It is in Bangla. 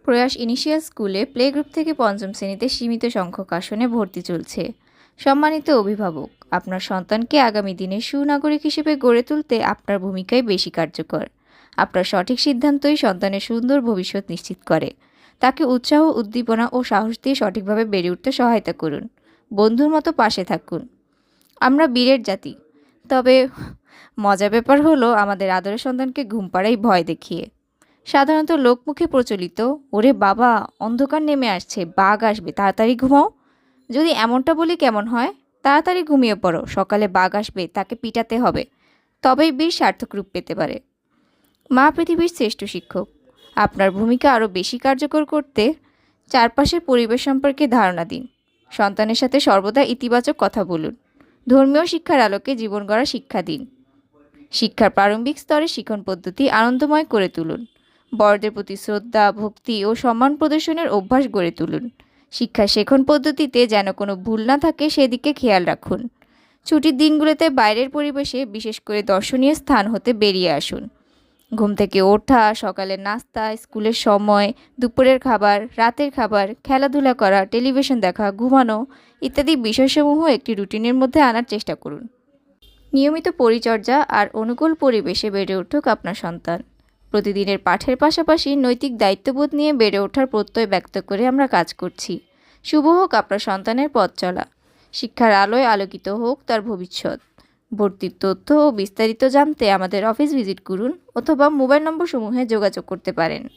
প্রয়াস ইনিশিয়াল স্কুলে প্লে গ্রুপ থেকে পঞ্চম শ্রেণীতে সীমিত সংখ্যক আসনে ভর্তি চলছে। সম্মানিত অভিভাবক, আপনার সন্তানকে আগামী দিনে সুনাগরিক হিসেবে গড়ে তুলতে আপনার ভূমিকাই বেশি কার্যকর। আপনার সঠিক সিদ্ধান্তই সন্তানের সুন্দর ভবিষ্যৎ নিশ্চিত করে। তাকে উৎসাহ, উদ্দীপনা ও সাহস দিয়ে সঠিকভাবে বেড়ে উঠতে সহায়তা করুন। বন্ধুর মতো পাশে থাকুন। আমরা বীরের জাতি, তবে মজার ব্যাপার হলো আমাদের আদরের সন্তানকে ঘুম পাড়াই ভয় দেখিয়ে। সাধারণত লোকমুখে প্রচলিত, ওরে বাবা অন্ধকার নেমে আসছে, বাঘ আসবে, তাড়াতাড়ি ঘুমাও। যদি এমনটা বলি কেমন হয়? তাড়াতাড়ি ঘুমিয়ে পড়ো, সকালে বাঘ আসবে, তাকে পিটাতে হবে, তবেই বীর সার্থক রূপ পেতে পারে। মা পৃথিবীর শ্রেষ্ঠ শিক্ষক। আপনার ভূমিকা আরও বেশি কার্যকর করতে চারপাশের পরিবেশ সম্পর্কে ধারণা দিন। সন্তানের সাথে সর্বদা ইতিবাচক কথা বলুন। ধর্মীয় শিক্ষার আলোকে জীবন গড়ার শিক্ষা দিন। শিক্ষার প্রারম্ভিক স্তরে শিক্ষণ পদ্ধতি আনন্দময় করে তুলুন। বড়দের প্রতি শ্রদ্ধা, ভক্তি ও সম্মান প্রদর্শনের অভ্যাস গড়ে তুলুন। শিক্ষা শেখন পদ্ধতিতে যেন কোনো ভুল না থাকে সেদিকে খেয়াল রাখুন। ছুটির দিনগুলোতে বাইরের পরিবেশে, বিশেষ করে দর্শনীয় স্থান হতে বেরিয়ে আসুন। ঘুম থেকে ওঠা, সকালের নাস্তা, স্কুলের সময়, দুপুরের খাবার, রাতের খাবার, খেলাধুলা করা, টেলিভিশন দেখা, ঘুমানো ইত্যাদি বিষয়সমূহ একটি রুটিনের মধ্যে আনার চেষ্টা করুন। নিয়মিত পরিচর্যা আর অনুকূল পরিবেশে বেড়ে উঠুক আপনার সন্তান। প্রতিদিনের পাঠের পাশাপাশি নৈতিক দায়িত্ববোধ নিয়ে বেড়ে ওঠার প্রত্যয় ব্যক্ত করে আমরা কাজ করছি। শুভ হোক আপনার সন্তানের পথ চলা। শিক্ষার আলোয় আলোকিত হোক তার ভবিষ্যৎ। ভর্তির তথ্য ও বিস্তারিত জানতে আমাদের অফিস ভিজিট করুন অথবা মোবাইল নম্বর সমূহে যোগাযোগ করতে পারেন।